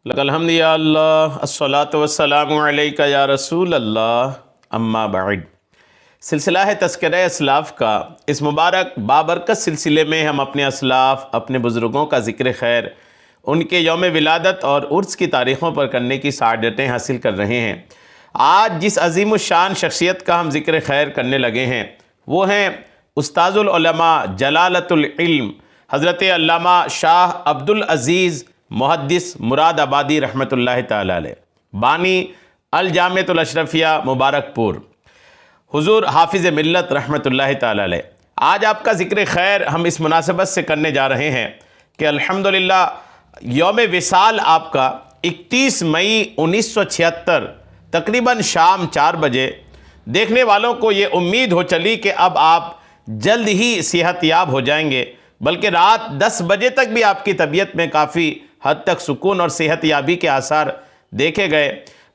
لک الحمد یا اللہ الصلاۃ والسلام علیک یا رسول اللہ اما بعد۔ سلسلہ ہے تذکرہ اسلاف کا اس مبارک بابرکت سلسلے میں ہم اپنے اسلاف، اپنے بزرگوں کا ذکر خیر، ان کے یوم ولادت اور عرس کی تاریخوں پر کرنے کی سعادتیں حاصل کر رہے ہیں۔ آج جس عظیم الشان شخصیت کا ہم ذکر خیر کرنے لگے ہیں وہ ہیں استاذ العلماء جلالۃ العلم حضرت علامہ شاہ عبدالعزیز محدث مراد آبادی رحمۃ اللہ تعالی علیہ، بانی الجامعۃ الاشرفیہ مبارک پور، حضور حافظ ملت رحمۃ اللہ تعالی علیہ۔ آج آپ کا ذکر خیر ہم اس مناسبت سے کرنے جا رہے ہیں کہ الحمدللہ یوم وصال آپ کا 31 مئی 1976 تقریباً شام 4 بجے دیکھنے والوں کو یہ امید ہو چلی کہ اب آپ جلد ہی صحت یاب ہو جائیں گے، بلکہ رات 10 بجے تک بھی آپ کی طبیعت میں کافی حد تک سکون اور صحت یابی کے آثار دیکھے گئے،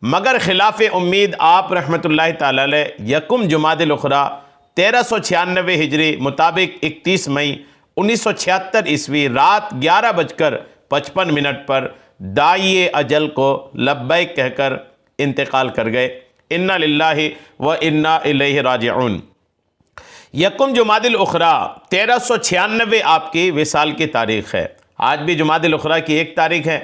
مگر خلاف امید آپ رحمۃ اللہ تعالی علیہ یکم جمادی الاخری 1396 ہجری مطابق 31 مئی 1976 عیسوی رات 11:55 پر داعی اجل کو لبیک کہہ کر انتقال کر گئے۔ انا للہ و انا الیہ راجعون۔ یکم جمادی الاخری 1396 آپ کی وصال کی تاریخ ہے۔ آج بھی جمادی الاخری کی 1 تاریخ ہے۔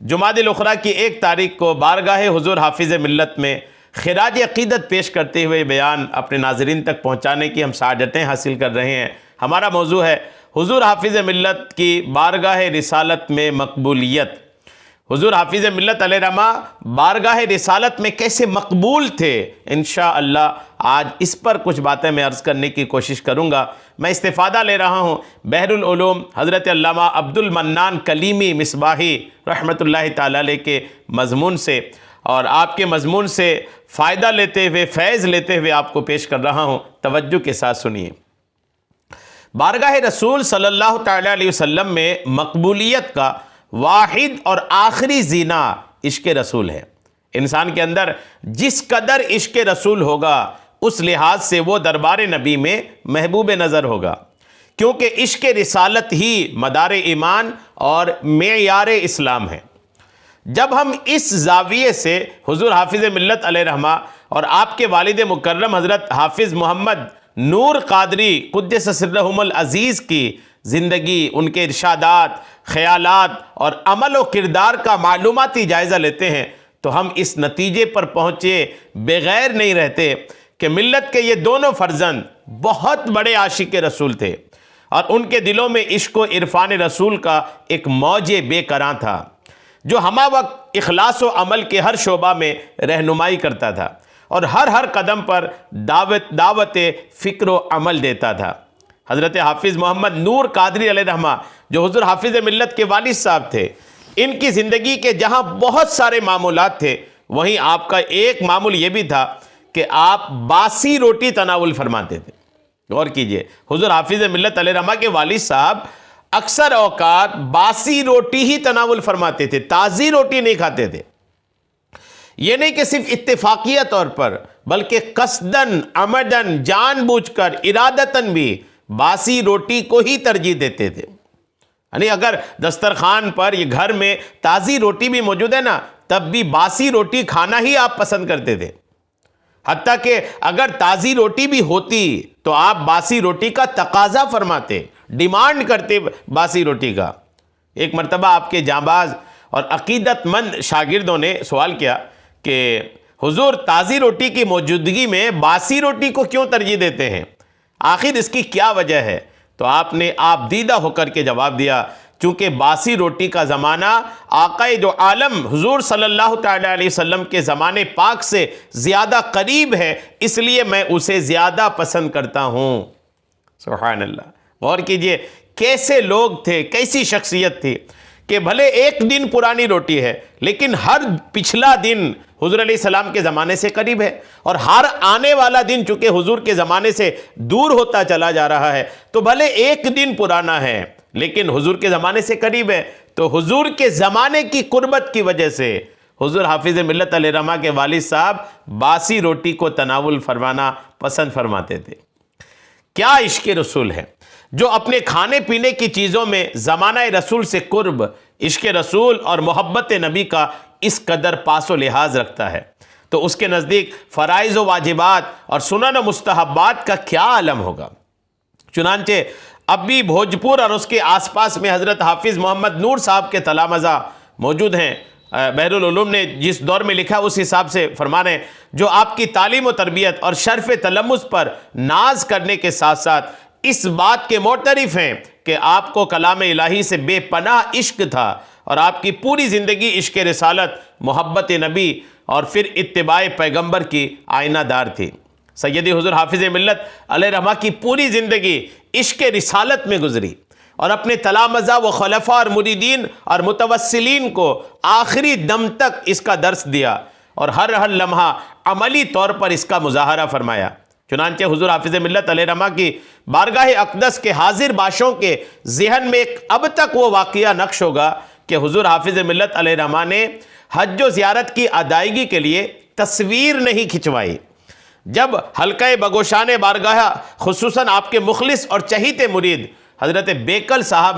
جمادی الاخری کی 1 تاریخ کو بارگاہ حضور حافظ ملت میں خراج عقیدت پیش کرتے ہوئے بیان اپنے ناظرین تک پہنچانے کی ہم سعادتیں حاصل کر رہے ہیں۔ ہمارا موضوع ہے حضور حافظ ملت کی بارگاہ رسالت میں مقبولیت۔ حضور حافظ ملت علیہ رحمہ بارگاہ رسالت میں کیسے مقبول تھے، انشاءاللہ آج اس پر کچھ باتیں میں عرض کرنے کی کوشش کروں گا۔ میں استفادہ لے رہا ہوں بحر العلوم حضرت علامہ عبد المنان کلیمی مصباحی رحمۃ اللہ تعالی علیہ کے مضمون سے، اور آپ کے مضمون سے فائدہ لیتے ہوئے، فیض لیتے ہوئے آپ کو پیش کر رہا ہوں، توجہ کے ساتھ سنیے۔ بارگاہ رسول صلی اللہ تعالی علیہ وسلم میں مقبولیت کا واحد اور آخری زینہ عشق رسول ہے۔ انسان کے اندر جس قدر عشق رسول ہوگا اس لحاظ سے وہ دربار نبی میں محبوب نظر ہوگا، کیونکہ عشق رسالت ہی مدار ایمان اور معیار اسلام ہے۔ جب ہم اس زاویے سے حضور حافظ ملت علیہ رحمہ اور آپ کے والد مکرم حضرت حافظ محمد نور قادری قدس سرہم العزیز کی زندگی، ان کے ارشادات، خیالات اور عمل و کردار کا معلوماتی جائزہ لیتے ہیں تو ہم اس نتیجے پر پہنچے بغیر نہیں رہتے کہ ملت کے یہ دونوں فرزند بہت بڑے عاشق رسول تھے، اور ان کے دلوں میں عشق و عرفان رسول کا ایک موج بے قرار تھا جو ہمہ وقت اخلاص و عمل کے ہر شعبہ میں رہنمائی کرتا تھا اور ہر قدم پر دعوت فکر و عمل دیتا تھا۔ حضرت حافظ محمد نور قادری علیہ رحمہ جو حضور حافظ ملت کے والد صاحب تھے، ان کی زندگی کے جہاں بہت سارے معمولات تھے، وہیں آپ کا ایک معمول یہ بھی تھا کہ آپ باسی روٹی تناول فرماتے تھے۔ غور کیجئے، حضور حافظ ملت علیہ رحمہ کے والد صاحب اکثر اوقات باسی روٹی ہی تناول فرماتے تھے، تازی روٹی نہیں کھاتے تھے۔ یہ نہیں کہ صرف اتفاقیہ طور پر، بلکہ قصدن، عمدن، جان بوجھ کر، ارادتاً بھی باسی روٹی کو ہی ترجیح دیتے تھے۔ یعنی اگر دسترخوان پر یہ گھر میں تازی روٹی بھی موجود ہے نا، تب بھی باسی روٹی کھانا ہی آپ پسند کرتے تھے۔ حتیٰ کہ اگر تازی روٹی بھی ہوتی تو آپ باسی روٹی کا تقاضا فرماتے، ڈیمانڈ کرتے باسی روٹی کا۔ ایک مرتبہ آپ کے جانباز اور عقیدت مند شاگردوں نے سوال کیا کہ حضور تازی روٹی کی موجودگی میں باسی روٹی کو کیوں ترجیح دیتے ہیں، آخر اس کی کیا وجہ ہے؟ تو آپ نے آپ دیدہ ہو کر کے جواب دیا، چونکہ باسی روٹی کا زمانہ آقا دو عالم حضور صلی اللہ تعالی علیہ وسلم کے زمانے پاک سے زیادہ قریب ہے، اس لیے میں اسے زیادہ پسند کرتا ہوں۔ سبحان اللہ، غور کیجئے کیسے لوگ تھے، کیسی شخصیت تھی کہ بھلے ایک دن پرانی روٹی ہے لیکن ہر پچھلا دن حضور علیہ السلام کے زمانے سے قریب ہے، اور ہر آنے والا دن چونکہ حضور کے زمانے سے دور ہوتا چلا جا رہا ہے، تو بھلے ایک دن پرانا ہے لیکن حضور کے زمانے سے قریب ہے۔ تو حضور کے زمانے کی قربت کی وجہ سے حضور حافظ ملت علیہ رحمہ کے والد صاحب باسی روٹی کو تناول فرمانا پسند فرماتے تھے۔ کیا عشق رسول ہے جو اپنے کھانے پینے کی چیزوں میں زمانہ رسول سے قرب، عشق رسول اور محبت نبی کا اس قدر پاس و لحاظ رکھتا ہے تو اس کے نزدیک فرائض و واجبات اور سنن و مستحبات کا کیا عالم ہوگا۔ چنانچہ اب بھی بھوجپور اور اس کے آس پاس میں حضرت حافظ محمد نور صاحب کے تلامذہ موجود ہیں۔ بحر العلوم نے جس دور میں لکھا اس حساب سے فرما رہے ہیں، جو آپ کی تعلیم و تربیت اور شرف تلمذ پر ناز کرنے کے ساتھ ساتھ اس بات کے معترف ہیں کہ آپ کو کلام الہی سے بے پناہ عشق تھا اور آپ کی پوری زندگی عشق رسالت، محبت نبی اور پھر اتباع پیغمبر کی آئینہ دار تھی۔ سیدی حضور حافظ ملت علیہ رحمہ کی پوری زندگی عشق رسالت میں گزری اور اپنے تلامذہ و خلفاء اور مریدین اور متوسلین کو آخری دم تک اس کا درس دیا اور ہر لمحہ عملی طور پر اس کا مظاہرہ فرمایا۔ چنانچہ حضور حافظ ملت علیہ رحمہ کی بارگاہ اقدس کے حاضر باشوں کے ذہن میں اب تک وہ واقعہ نقش ہوگا کہ حضور حافظ ملت علیہ رحمہ نے حج و زیارت کی ادائیگی کے لیے تصویر نہیں کھنچوائی۔ جب حلقہ بگوشان بارگاہ خصوصاً آپ کے مخلص اور چہیتے مرید حضرت بیکل صاحب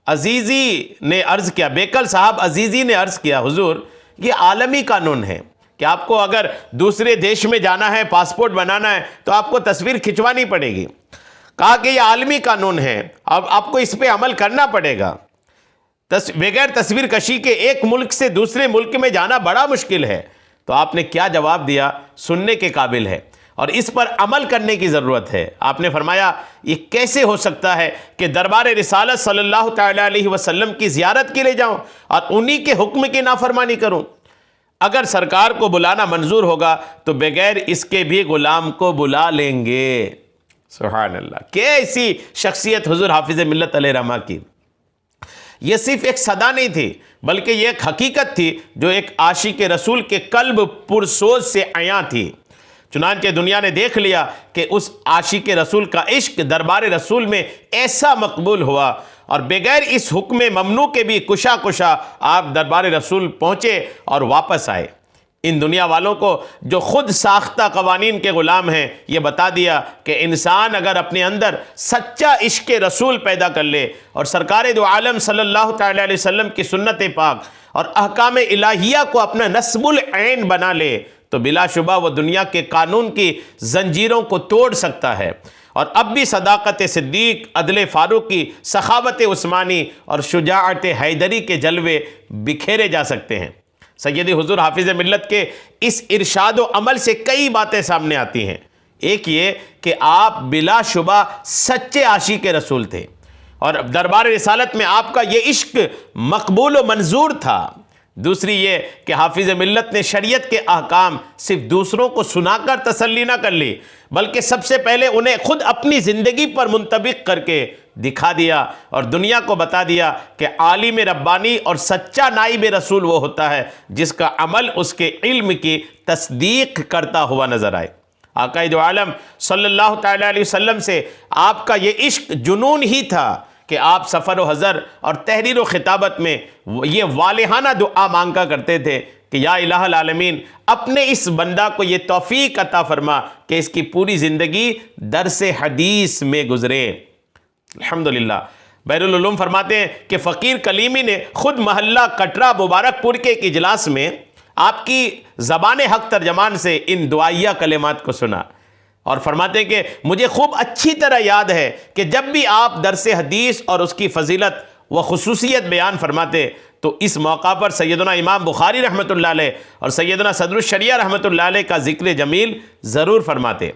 عزیزی نے عرض کیا، حضور یہ عالمی قانون ہے کہ آپ کو اگر دوسرے دیش میں جانا ہے، پاسپورٹ بنانا ہے تو آپ کو تصویر کھنچوانی پڑے گی۔ کہا کہ یہ عالمی قانون ہے، اب آپ کو اس پہ عمل کرنا پڑے گا۔ بغیر تصویر کشی کے ایک ملک سے دوسرے ملک میں جانا بڑا مشکل ہے۔ تو آپ نے کیا جواب دیا، سننے کے قابل ہے اور اس پر عمل کرنے کی ضرورت ہے۔ آپ نے فرمایا یہ کیسے ہو سکتا ہے کہ دربار رسالت صلی اللہ تعالیٰ علیہ وسلم کی زیارت کے لیے جاؤں اور انہی کے حکم کی نافرمانی کروں؟ اگر سرکار کو بلانا منظور ہوگا تو بغیر اس کے بھی غلام کو بلا لیں گے۔ سبحان اللہ، کیسی شخصیت حضور حافظ ملت علیہ رحمہ کی۔ یہ صرف ایک صدا نہیں تھی بلکہ یہ ایک حقیقت تھی جو ایک عاشق رسول کے قلب پرسوز سے عیاں تھی۔ چنانچہ دنیا نے دیکھ لیا کہ اس عاشق رسول کا عشق دربار رسول میں ایسا مقبول ہوا اور بغیر اس حکم ممنوع کے بھی کشا آپ دربار رسول پہنچے اور واپس آئے۔ ان دنیا والوں کو جو خود ساختہ قوانین کے غلام ہیں یہ بتا دیا کہ انسان اگر اپنے اندر سچا عشق رسول پیدا کر لے اور سرکار دو عالم صلی اللہ تعالیٰ علیہ وسلم کی سنت پاک اور احکام الہیہ کو اپنا نصب العین بنا لے تو بلا شبہ وہ دنیا کے قانون کی زنجیروں کو توڑ سکتا ہے اور اب بھی صداقت صدیق، عدل فاروقی، سخاوت عثمانی اور شجاعت حیدری کے جلوے بکھیرے جا سکتے ہیں۔ سیدی حضور حافظ ملت کے اس ارشاد و عمل سے کئی باتیں سامنے آتی ہیں۔ ایک یہ کہ آپ بلا شبہ سچے عاشق رسول تھے اور دربار رسالت میں آپ کا یہ عشق مقبول و منظور تھا۔ دوسری یہ کہ حافظ ملت نے شریعت کے احکام صرف دوسروں کو سنا کر تسلی نہ کر لی بلکہ سب سے پہلے انہیں خود اپنی زندگی پر منطبق کر کے دکھا دیا اور دنیا کو بتا دیا کہ عالم ربانی اور سچا نائب رسول وہ ہوتا ہے جس کا عمل اس کے علم کی تصدیق کرتا ہوا نظر آئے۔ آقا دو عالم صلی اللہ تعالیٰ علیہ وسلم سے آپ کا یہ عشق جنون ہی تھا کہ آپ سفر و حضر اور تحریر و خطابت میں یہ والہانہ دعا مانگا کرتے تھے کہ یا الہ العالمین اپنے اس بندہ کو یہ توفیق عطا فرما کہ اس کی پوری زندگی درس حدیث میں گزرے۔ الحمدللہ، بحر العلوم فرماتے ہیں کہ فقیر کلیمی نے خود محلہ کٹرا مبارک پور کے ایک اجلاس میں آپ کی زبان حق ترجمان سے ان دعائیہ کلمات کو سنا اور فرماتے ہیں کہ مجھے خوب اچھی طرح یاد ہے کہ جب بھی آپ درس حدیث اور اس کی فضیلت و خصوصیت بیان فرماتے تو اس موقع پر سیدنا امام بخاری رحمۃ اللہ علیہ اور سیدنا صدر الشریعہ رحمۃ اللہ علیہ کا ذکر جمیل ضرور فرماتے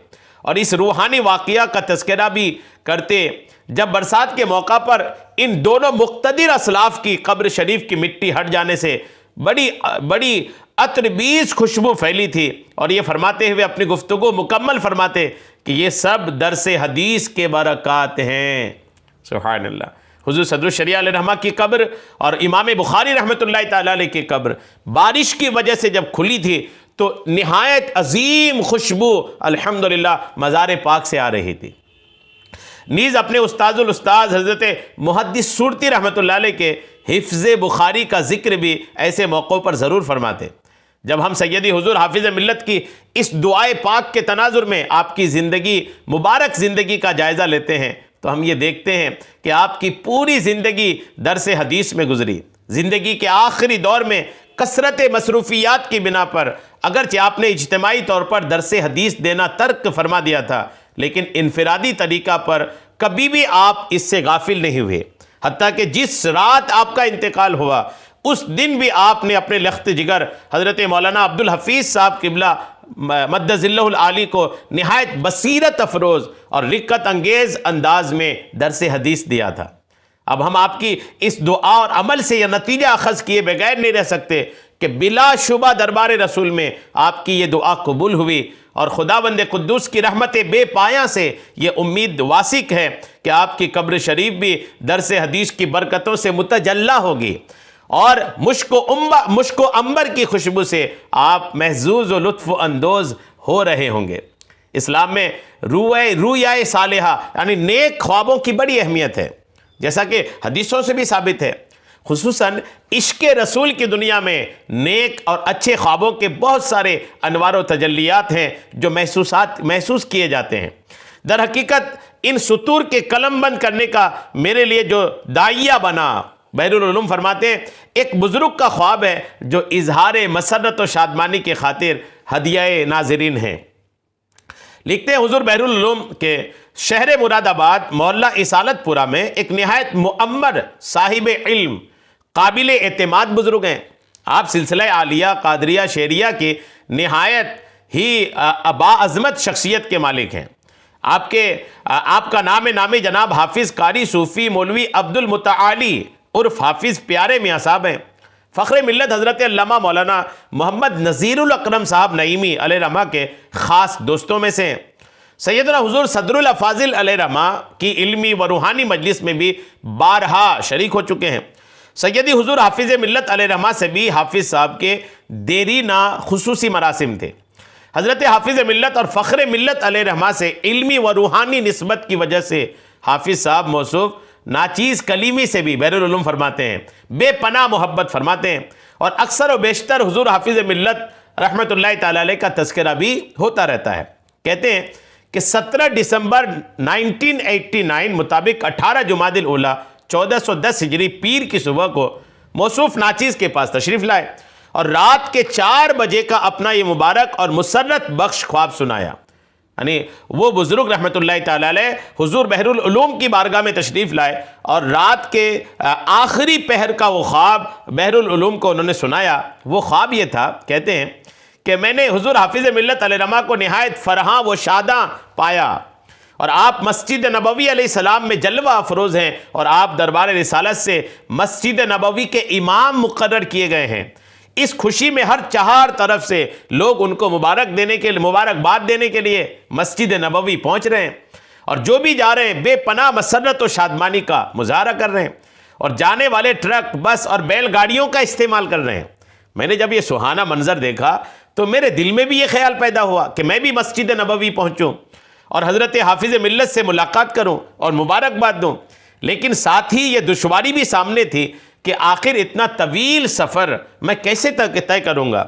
اور اس روحانی واقعہ کا تذکرہ بھی کرتے جب برسات کے موقع پر ان دونوں مقتدر اسلاف کی قبر شریف کی مٹی ہٹ جانے سے بڑی عطربیز خوشبو پھیلی تھی اور یہ فرماتے ہوئے اپنی گفتگو مکمل فرماتے کہ یہ سب درس حدیث کے برکات ہیں۔ سبحان اللہ۔ حضور صدر الشریعہ علیہ رحمہ کی قبر اور امام بخاری رحمۃ اللہ تعالیٰ علیہ کی قبر بارش کی وجہ سے جب کھلی تھی تو نہایت عظیم خوشبو الحمدللہ مزار پاک سے آ رہی تھی۔ نیز اپنے استاذ الاستاذ حضرت محدث سورتی رحمۃ اللہ علیہ کے حفظ بخاری کا ذکر بھی ایسے موقعوں پر ضرور فرماتے۔ جب ہم سیدی حضور حافظ ملت کی اس دعائے پاک کے تناظر میں آپ کی زندگی مبارک زندگی کا جائزہ لیتے ہیں تو ہم یہ دیکھتے ہیں کہ آپ کی پوری زندگی درس حدیث میں گزری۔ زندگی کے آخری دور میں کثرت مصروفیات کی بنا پر اگرچہ آپ نے اجتماعی طور پر درس حدیث دینا ترک فرما دیا تھا، لیکن انفرادی طریقہ پر کبھی بھی آپ اس سے غافل نہیں ہوئے، حتیٰ کہ جس رات آپ کا انتقال ہوا اس دن بھی آپ نے اپنے لخت جگر حضرت مولانا عبدالحفیظ صاحب قبلہ مد ظلہ العالی کو نہایت بصیرت افروز اور رقت انگیز انداز میں درس حدیث دیا تھا۔ اب ہم آپ کی اس دعا اور عمل سے یہ نتیجہ اخذ کیے بغیر نہیں رہ سکتے کہ بلا شبہ دربار رسول میں آپ کی یہ دعا قبول ہوئی، اور خداوند قدوس کی رحمت بے پایاں سے یہ امید واسق ہے کہ آپ کی قبر شریف بھی درس حدیث کی برکتوں سے متجلی ہوگی، اور مشک و عنبر کی خوشبو سے آپ محظوظ و لطف اندوز ہو رہے ہوں گے۔ اسلام میں رویا صالحہ یعنی نیک خوابوں کی بڑی اہمیت ہے، جیسا کہ حدیثوں سے بھی ثابت ہے۔ خصوصاً عشق رسول کی دنیا میں نیک اور اچھے خوابوں کے بہت سارے انوار و تجلیات ہیں جو محسوس کیے جاتے ہیں۔ در حقیقت ان سطور کے قلم بند کرنے کا میرے لیے جو داعیہ بنا، بحر العلوم فرماتے ہیں، ایک بزرگ کا خواب ہے جو اظہار مسرت و شادمانی کے خاطر ہدیہ ناظرین ہیں۔ لکھتے ہیں حضور بحر العلوم کے شہر مراد آباد محلہ اصالت پورہ میں ایک نہایت معمر صاحب علم قابل اعتماد بزرگ ہیں۔ آپ سلسلہ عالیہ قادریہ شعریہ کی نہایت ہی باعظمت شخصیت کے مالک ہیں۔ آپ کا نامی جناب حافظ قاری صوفی مولوی عبد المتعالی عرف حافظ پیارے میاں صاحب ہیں۔ فخر ملت حضرت علامہ مولانا محمد نذیر الاکرم صاحب نعیمی علیہ رحمہ کے خاص دوستوں میں سے ہیں۔ سیدنا حضور صدر الافاضل علیہ رحمہ کی علمی و روحانی مجلس میں بھی بارہا شریک ہو چکے ہیں۔ سیدی حضور حافظ ملت علیہ رحمہ سے بھی حافظ صاحب کے دیرینہ خصوصی مراسم تھے۔ حضرت حافظ ملت اور فخر ملت علیہ رحمہ سے علمی و روحانی نسبت کی وجہ سے حافظ صاحب موصوف ناچیز کلیمی سے بھی بحر العلوم فرماتے ہیں، بے پناہ محبت فرماتے ہیں، اور اکثر و بیشتر حضور حافظ ملت رحمۃ اللہ تعالی علیہ کا تذکرہ بھی ہوتا رہتا ہے۔ کہتے ہیں کہ 17 دسمبر 1989 مطابق 18 جمادی الاولیٰ 1410 ہجری پیر کی صبح کو موصوف ناچیز کے پاس تشریف لائے اور رات کے 4 بجے کا اپنا یہ مبارک اور مسرت بخش خواب سنایا۔ یعنی وہ بزرگ رحمۃ اللہ تعالی علیہ حضور بحر العلوم کی بارگاہ میں تشریف لائے اور رات کے آخری پہر کا وہ خواب بحر العلوم کو انہوں نے سنایا۔ وہ خواب یہ تھا، کہتے ہیں کہ میں نے حضور حافظ ملت علیہ رحمہ کو نہایت فرحاں و شاداں پایا، اور آپ مسجد نبوی علیہ السلام میں جلوہ افروز ہیں، اور آپ دربار رسالت سے مسجد نبوی کے امام مقرر کیے گئے ہیں۔ اس خوشی میں ہر چہار طرف سے لوگ ان کو مبارکباد دینے کے لیے مسجد نبوی پہنچ رہے ہیں، اور جو بھی جا رہے ہیں بے پناہ مسرت و شادمانی کا مظاہرہ کر رہے ہیں، اور جانے والے ٹرک، بس اور بیل گاڑیوں کا استعمال کر رہے ہیں۔ میں نے جب یہ سہانا منظر دیکھا تو میرے دل میں بھی یہ خیال پیدا ہوا کہ میں بھی مسجد نبوی پہنچوں اور حضرت حافظ ملت سے ملاقات کروں اور مبارکباد دوں، لیکن ساتھ ہی یہ دشواری بھی سامنے تھی کہ آخر اتنا طویل سفر میں کیسے طے کروں گا۔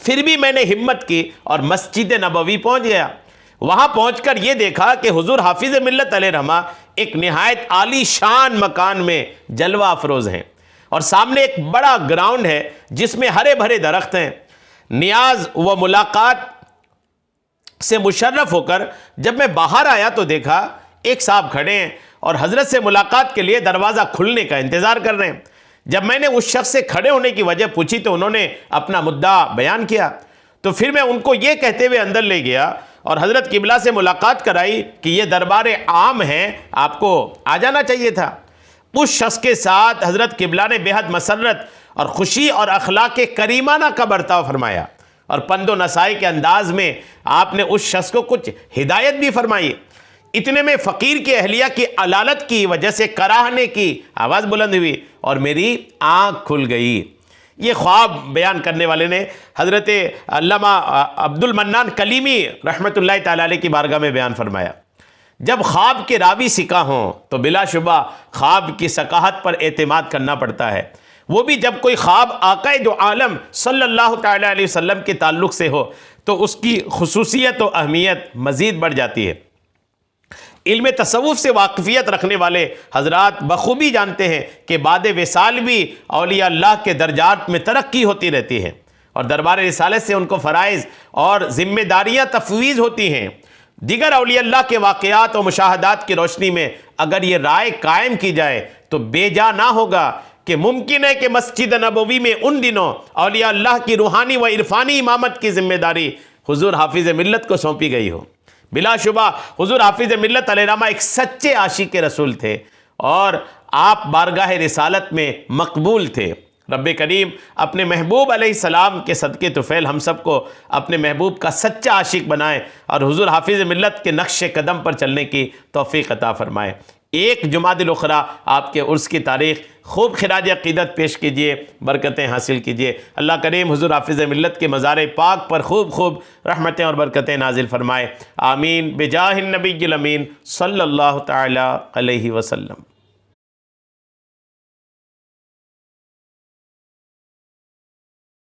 پھر بھی میں نے ہمت کی اور مسجد نبوی پہنچ گیا۔ وہاں پہنچ کر یہ دیکھا کہ حضور حافظ ملت علیہ رحمہ ایک نہایت عالی شان مکان میں جلوہ افروز ہیں، اور سامنے ایک بڑا گراؤنڈ ہے جس میں ہرے بھرے درخت ہیں۔ نیاز و ملاقات سے مشرف ہو کر جب میں باہر آیا تو دیکھا ایک صاحب کھڑے ہیں اور حضرت سے ملاقات کے لیے دروازہ کھلنے کا انتظار کر رہے ہیں۔ جب میں نے اس شخص سے کھڑے ہونے کی وجہ پوچھی تو انہوں نے اپنا مدعا بیان کیا، تو پھر میں ان کو یہ کہتے ہوئے اندر لے گیا اور حضرت قبلہ سے ملاقات کرائی کہ یہ دربار عام ہے، آپ کو آ جانا چاہیے تھا۔ اس شخص کے ساتھ حضرت قبلہ نے بے حد مسرت اور خوشی اور اخلاق کریمانہ کا برتاؤ فرمایا، اور پند و نصائی کے انداز میں آپ نے اس شخص کو کچھ ہدایت بھی فرمائی۔ اتنے میں فقیر کی اہلیہ کی علالت کی وجہ سے کراہنے کی آواز بلند ہوئی اور میری آنکھ کھل گئی۔ یہ خواب بیان کرنے والے نے حضرت علامہ عبد المنان کلیمی رحمۃ اللہ تعالی علیہ کی بارگاہ میں بیان فرمایا۔ جب خواب کے راوی سکا ہوں تو بلا شبہ خواب کی ثقاہت پر اعتماد کرنا پڑتا ہے، وہ بھی جب کوئی خواب آقا دو عالم صلی اللہ تعالی علیہ وسلم کے تعلق سے ہو تو اس کی خصوصیت و اہمیت مزید بڑھ جاتی ہے۔ علم تصوف سے واقفیت رکھنے والے حضرات بخوبی جانتے ہیں کہ بعد وصال بھی اولیاء اللہ کے درجات میں ترقی ہوتی رہتی ہے، اور دربار رسالت سے ان کو فرائض اور ذمہ داریاں تفویض ہوتی ہیں۔ دیگر اولیاء اللہ کے واقعات و مشاہدات کی روشنی میں اگر یہ رائے قائم کی جائے تو بے جا نہ ہوگا کہ ممکن ہے کہ مسجد نبوی میں ان دنوں اولیاء اللہ کی روحانی و عرفانی امامت کی ذمہ داری حضور حافظ ملت کو سونپی گئی ہو۔ بلا شبہ حضور حافظ ملت علیہ الرحمہ ایک سچے عاشق رسول تھے اور آپ بارگاہ رسالت میں مقبول تھے۔ رب کریم اپنے محبوب علیہ السلام کے صدقے طفیل ہم سب کو اپنے محبوب کا سچا عاشق بنائے اور حضور حافظ ملت کے نقش قدم پر چلنے کی توفیق عطا فرمائے۔ 1 جمادی الاخری آپ کے عرس کی تاریخ، خوب خراج عقیدت پیش کیجئے، برکتیں حاصل کیجئے۔ اللہ کریم حضور حافظ ملت کے مزار پاک پر خوب خوب رحمتیں اور برکتیں نازل فرمائے، آمین بجاہ النبی الامین صلی اللہ تعالی علیہ وسلم۔